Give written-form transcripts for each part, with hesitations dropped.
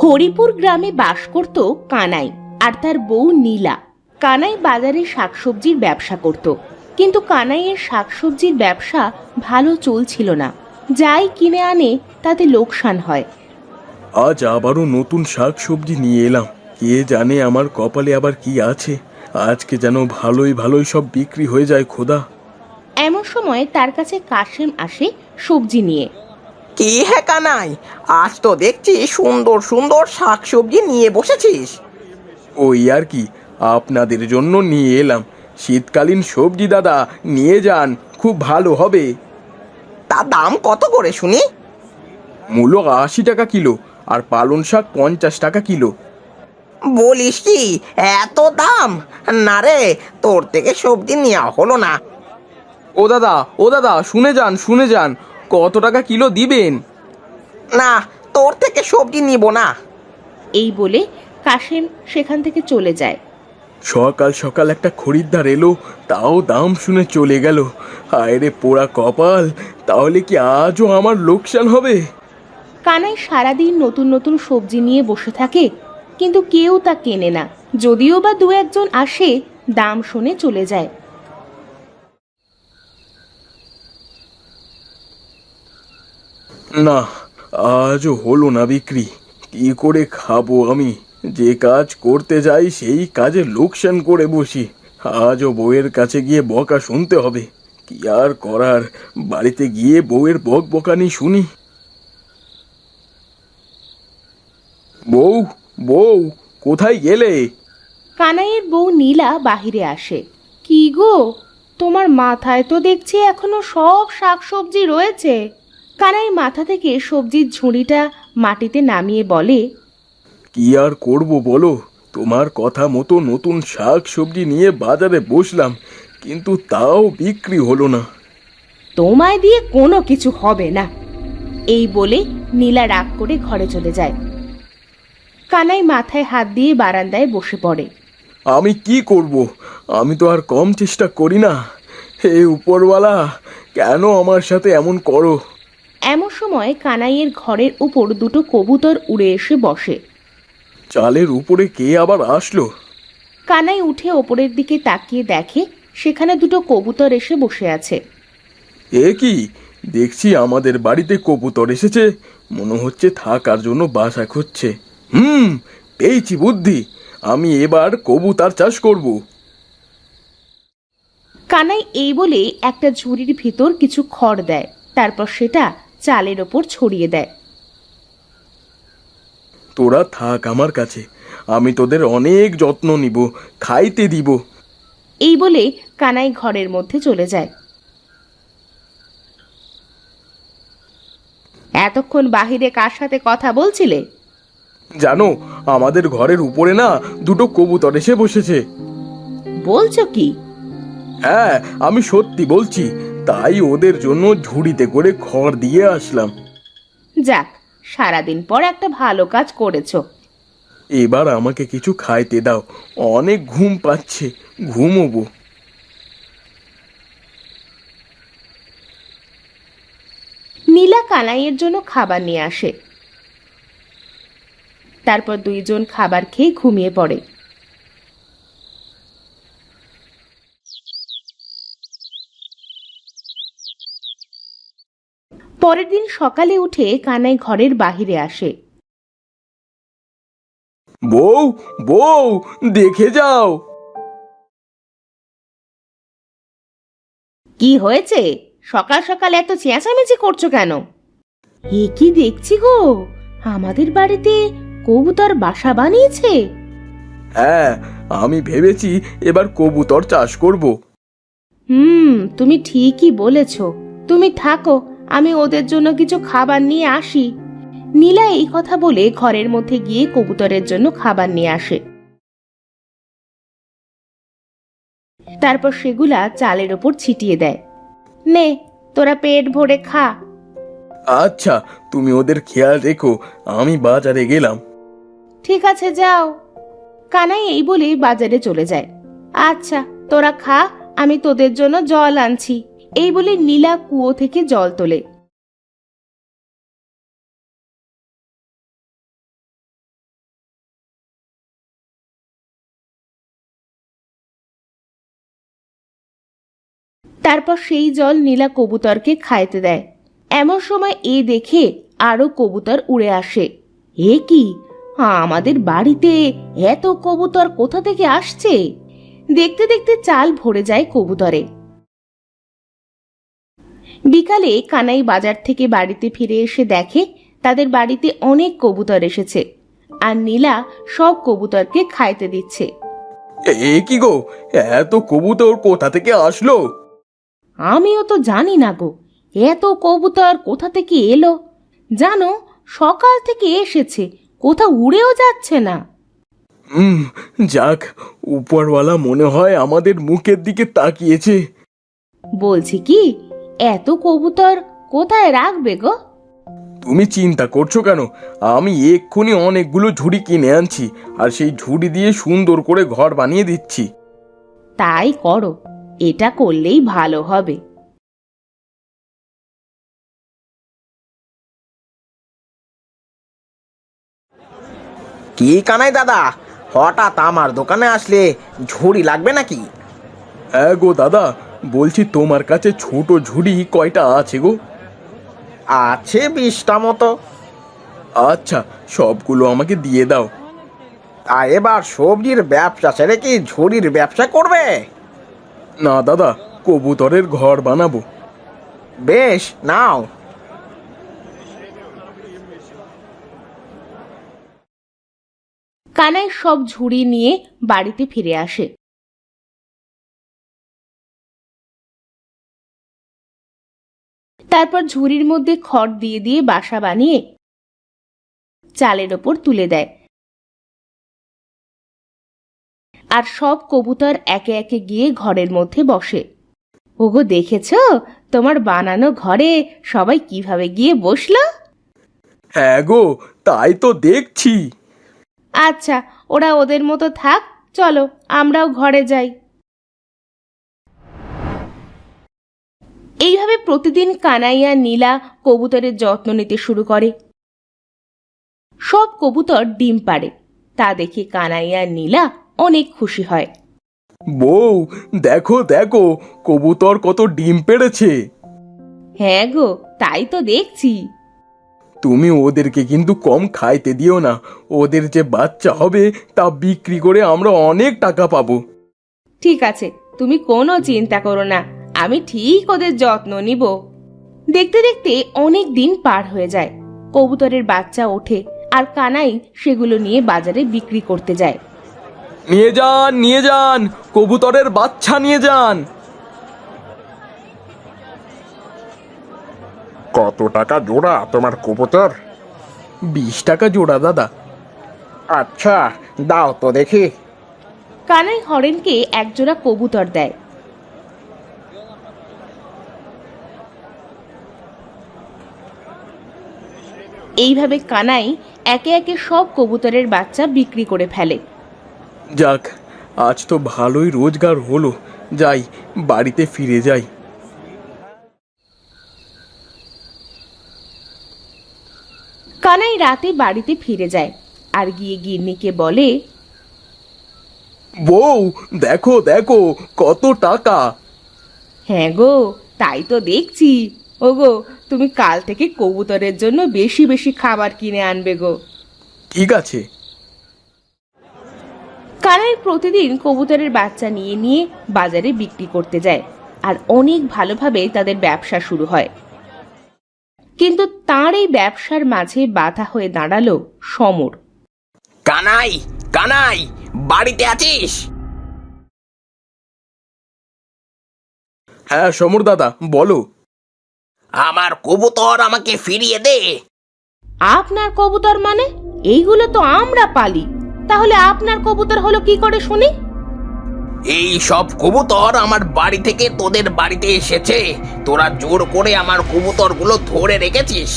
হরিপুর গ্রামে বাস করত কানাই আর তার বউ নীলা। কানাই বাজারে শাকসবজির ব্যবসা করত, কিন্তু কানাইয়ের শাকসবজির ব্যবসা ভালো চলছিল না। যাই কিনে আনে তাতে লোকসান হয়। আজ আবারও নতুন শাকসবজি নিয়ে এলাম। কে জানে আমার কপালে আবার কি আছে। আজকে যেন ভালোই ভালোই সব বিক্রি হয়ে যায় খোদা। এমন সময় তার কাছে কাশেম আসে সবজি নিয়ে। কি হে কানাই, আজ তো দেখছি সুন্দর সুন্দর শাকসবজি নিয়ে বসেছিস। ওই আর কি, আপনাদের জন্য নিয়ে এলাম শীতকালীন সবজি। দাদা নিয়ে যান, খুব ভালো হবে। তা দাম কত করে শুনি? মূলো 80 টাকা কিলো আর পালং শাক 50 টাকা কিলো। বলিস কি, এত দাম? না রে, তোর থেকে সবজি নেওয়া হলো না। ও দাদা শুনে যান, কত টাকা কিলো দিবেন? না, তোর থেকে সবজি নিব না। এই বলে কাশেম সেখান থেকে চলে যায়। সকাল সকাল একটা খরিদ্দার এলো, তাও দাম শুনে চলে গেল। হায় রে পোড়া কপাল, তাহলে কি আজও আমার লোকসান হবে? কানাই সারাদিন নতুন নতুন সবজি নিয়ে বসে থাকে, কিন্তু কেউ তা কেনে না। যদিও বা দু একজন আসে, দাম শুনে চলে যায়। না, আজও হলো না বিক্রি। কি করে খাবো আমি? যে কাজ করতে যাই সেই কাজে লোকসান করে বসি। আজও বউয়ের কাছে গিয়ে বকা শুনতে হবে। কি আর করার, বাড়িতে গিয়ে বউয়ের বকবকানি শুনি। বউ, বউ, কোথায় গেলে? কানাইয়ের বউ নীলা বাহিরে আসে। কি গো, তোমার মাথায় তো দেখছি এখনো সব শাকসবজি রয়েছে। কানাই মাথা থেকে সবজির ঝুড়িটা মাটিতে নামিয়ে বলে, কি আর করব বলো, তোমার কথা মতো নতুন শাক সবজি নিয়ে বাজারে বসলাম, কিন্তু তাও বিক্রি হলো না। তোমায় দিয়ে কোনো কিছু হবে না। এই বলে নীলা রাগ করে ঘরে চলে যায়। কানাই মাথায় হাত দিয়ে বারান্দায় বসে পড়ে। আমি কি করব? আমি তো আর কম চেষ্টা করি না। হে উপরওয়ালা, কেন আমার সাথে এমন করো? এমন সময় কানাইয়ের ঘরের উপর দুটো কবুতর উড়ে এসে বসে। চালের উপরে কে আবার আসলো? কানাই উঠে ওপরের দিকে তাকিয়ে দেখে সেখানে দুটো কবুতর এসে বসে আছে। এ কি, দেখছি আমাদের বাড়িতে কবুতর এসেছে। মনে হচ্ছে থাকার জন্য বাসা খুঁজছে। পেয়েছি বুদ্ধি, আমি এবার কবুতর চাষ করব। কানাই এই বলে একটা ঝুড়ির ভিতর কিছু খড় দেয়, তারপর সেটা চালের ওপর ছড়িয়ে দেয়। তোরা থাক আমার কাছে, আমি তোদের অনেক যত্ন নিব, খাইতে দিব। এই বলে কানাই ঘরের মধ্যে চলে যায়। এতক্ষণ বাহিরে কার সাথে কথা বলছিলে? জানো, আমাদের ঘরের উপরে না দুটো কবুতর এসে বসেছে। বলছো কি? হ্যাঁ, আমি সত্যি বলছি। তাই ওদের জন্য ঝুড়িতে করে খড় দিয়ে আসলাম। যাক, সারাদিন পর একটা ভালো কাজ করেছো। এবার আমাকে কিছু খাইতে দাও, অনেক ঘুম পাচ্ছে, ঘুমোবো। নীলা কানাইয়ের জন্য খাবার নিয়ে আসে। তারপর দুইজন খাবার খেয়ে ঘুমিয়ে পড়ে। পরের দিন সকালে উঠে কানাই ঘরের বাহিরে আসে। বউ, বউ, দেখে যাও। কি হয়েছে? সকাল সকাল এত চেঁচামেচি করছো কেন? এ কি দেখছি গো, আমাদের বাড়িতে কবুতর বাসা বানিয়েছে। হ্যাঁ, আমি ভেবেছি এবার কবুতর চাষ করব। তুমি ঠিকই বলেছ। তুমি থাকো, আমি ওদের জন্য কিছু খাবার নিয়ে আসি। নীলা এই কথা বলে ঘরের মধ্যে গিয়ে কবুতরের জন্য খাবার নিয়ে আসে। তারপর সেগুলা চালের ওপর ছিটিয়ে দেয়। নে, তোরা পেট ভরে খা। আচ্ছা, তুমি ওদের খেয়াল রেখো, আমি বাজারে গেলাম। ঠিক আছে, যাও। কানাই এই বলে বাজারে চলে যায়। আচ্ছা, তোরা খা, আমি তোদের জন্য জল আনছি। এই বলে নীলা কুয়ো থেকে জল তোলে। তারপর সেই জল নীলা কবুতরকে খাইতে দেয়। এমন সময় এ দেখে আরো কবুতর উড়ে আসে। এ কি, আমাদের বাড়িতে এত কবুতর কোথা থেকে আসছে? দেখতে দেখতে চাল ভরে যায় কবুতরে। বিকালে কানাই বাজার থেকে বাড়িতে ফিরে এসে দেখে তাদের বাড়িতে অনেক কবুতর এসেছে, আর নীলা সব কবুতরকে খাইতে দিচ্ছে। এ কি গো, এত কবুতর কোথা থেকে আসলো? আমিও তো জানি না গো, এত কবুতর কোথা থেকে এলো। জানো, সকাল থেকে এসেছে, কোথাও উড়েও যাচ্ছে না। যাক, উপরওয়ালা মনে হয় আমাদের মুখের দিকে তাকিয়েছে। বলছি কি, এত কবুতর কোথায় রাখবে গো? তুমি চিন্তা করছো কেন? আমি এক্ষুনি অনেকগুলো ঝুড়ি কিনে আনছি, আর সেই ঝুড়ি দিয়ে সুন্দর করে ঘর বানিয়ে দিচ্ছি। তাই করো, এটা করলেই ভালো হবে। কি কানাই দাদা, হঠাৎ আমার দোকানে আসলে? ঝুড়ি লাগবে নাকি? হ্যাঁ গো দাদা, বলছি তোমার কাছে ছোট ঝুড়ি কয়টা আছে গো? আছে 20টা মতো। আচ্ছা, সবগুলো আমাকে দিয়ে দাও। আর এবার সবজির ব্যবসা ছেড়ে কি ঝুড়ির ব্যবসা করবে? না দাদা, কবুতরের ঘর বানাবো। বেশ, নাও। কানাই সব ঝুড়ি নিয়ে বাড়িতে ফিরে আসে। তারপর ঝুড়ির মধ্যে খড় দিয়ে দিয়ে বাসা বানিয়ে চালের ওপর তুলে দেয়, আর সব কবুতর একে একে গিয়ে ঘরের মধ্যে বসে। ওগো, দেখেছো তোমার বানানো ঘরে সবাই কিভাবে গিয়ে বসলো? হ্যাঁ গো, তাই তো দেখছি। আচ্ছা, ওরা ওদের মতো থাক, চলো আমরাও ঘরে যাই। এইভাবে প্রতিদিন কানাই আর নীলা কবুতরের যত্ন নিতে শুরু করে। সব কবুতর ডিম পাড়ে, তা দেখে কানাই আর নীলা অনেক খুশি হয়। বউ, দেখো দেখো, কবুতর কত ডিম পেড়েছে। হ্যাঁ গো, তাই তো দেখছি। তুমি ওদেরকে কিন্তু কম খাইতে দিও না, ওদের যে বাচ্চা হবে তা বিক্রি করে আমরা অনেক টাকা পাবো। ঠিক আছে, তুমি কোনো চিন্তা করো না, আমি ঠিক ওদের যত্ন নিব। দেখতে দেখতে অনেক দিন পার হয়ে যায়। কবুতরের বাচ্চা ওঠে, আর কানাই সেগুলো নিয়ে বাজারে বিক্রি করতে যায়। নিয়ে যান, নিয়ে যান, কবুতরের বাচ্চা নিয়ে যান। কত টাকা জোড়া তোমার কবুতর? 20 টাকা জোড়া দাদা। আচ্ছা, দাও তো দেখি। কানাই হরেনকে একজোড়া কবুতর দেয়। এইভাবে কানাই একে একে সব কবুতরের বাচ্চা বিক্রি করে ফেলে। যাক, আজ তো ভালোই রোজগার হলো। যাই, বাড়িতে ফিরে যাই। কানাই রাতে বাড়িতে ফিরে যায়, আর গিয়ে গিন্নিকে বলে, বউ, দেখো দেখো, কত টাকা। হ্যাঁ গো, তাই তো দেখছি। ওগো, তুমি কাল থেকে কবুতরের জন্য বেশি বেশি খাবার কিনে আনবে গো। ঠিক আছে। কানাই প্রতিদিন কবুতরের বাচ্চা নিয়ে নিয়ে বাজারে বিক্রি করতে যায়, আর অনেক ভালোভাবে তাদের ব্যবসা শুরু হয়। কিন্তু তার এই ব্যবসার মাঝে বাধা হয়ে দাঁড়ালো সমর। কানাই, কানাই, বাড়িতে আছিস? হ্যাঁ সমর দাদা, বলো। আমার কবুতর আমাকে ফিরিয়ে দে। আপনার কবুতর মানে? এইগুলো তো আমরা পালি, তাহলে আপনার কবুতর হলো কি করে শুনি? এই সব কবুতর আমার বাড়ি থেকে তোদের বাড়িতে এসেছে। তোরা জোর করে আমার কবুতরগুলো ধরে রেখেছিস।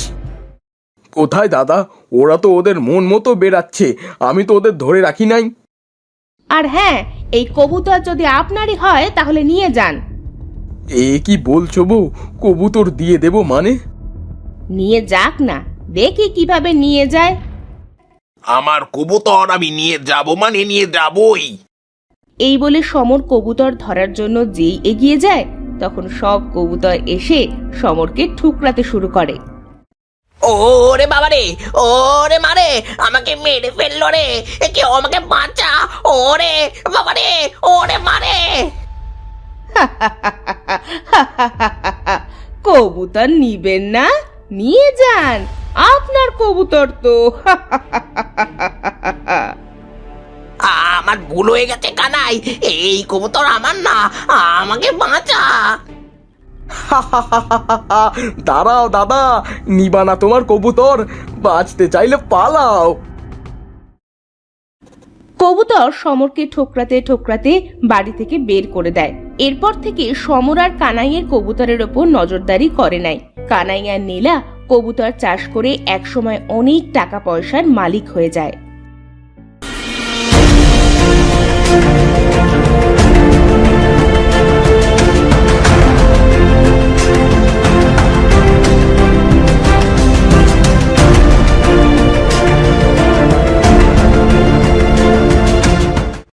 কোথায় দাদা? ওরা তো ওদের মন মতো বেরাচ্ছে, আমি তো ওদের ধরে রাখি নাই। আর হ্যাঁ, এই কবুতর যদি আপনারই হয় তাহলে নিয়ে যান। এ কি বলছো বউ? কবুতর দিয়ে দেব মানে? নিয়ে যাক না, দেখি কিভাবে নিয়ে যায়। আমার কবুতর আমি নিয়ে যাব মানে নিয়ে যাবই। এই বলে সমর কবুতর ধরার জন্য যেই এগিয়ে যায়, তখন সব কবুতর এসে সমরকে ঠুকরাতে শুরু করে। ওরে বাবা রে, ওরে মারে, আমাকে মেরে ফেললো রে, কেউ আমাকে বাঁচা, ওরে বাবা রে, ওরে মারে। কবুতর নিবেন না? নিয়ে যান, আপনার কবুতর তো। আমার ভুল হয়ে গেছে কানাই, এই কবুতর আমার না, আমাকে বাঁচা। দাঁড়াও দাদা, নিবানা তোমার কবুতর, বাঁচতে চাইলে পালাও। কবুতর সমরকে ঠোকরাতে ঠোকরাতে বাড়ি থেকে বের করে দেয়। এরপর থেকে সমর আর কানাইয়ের কবুতরের ওপর নজরদারি করে নাই। কানাই আর নীলা কবুতর চাষ করে একসময় অনেক টাকা পয়সার মালিক হয়ে যায়।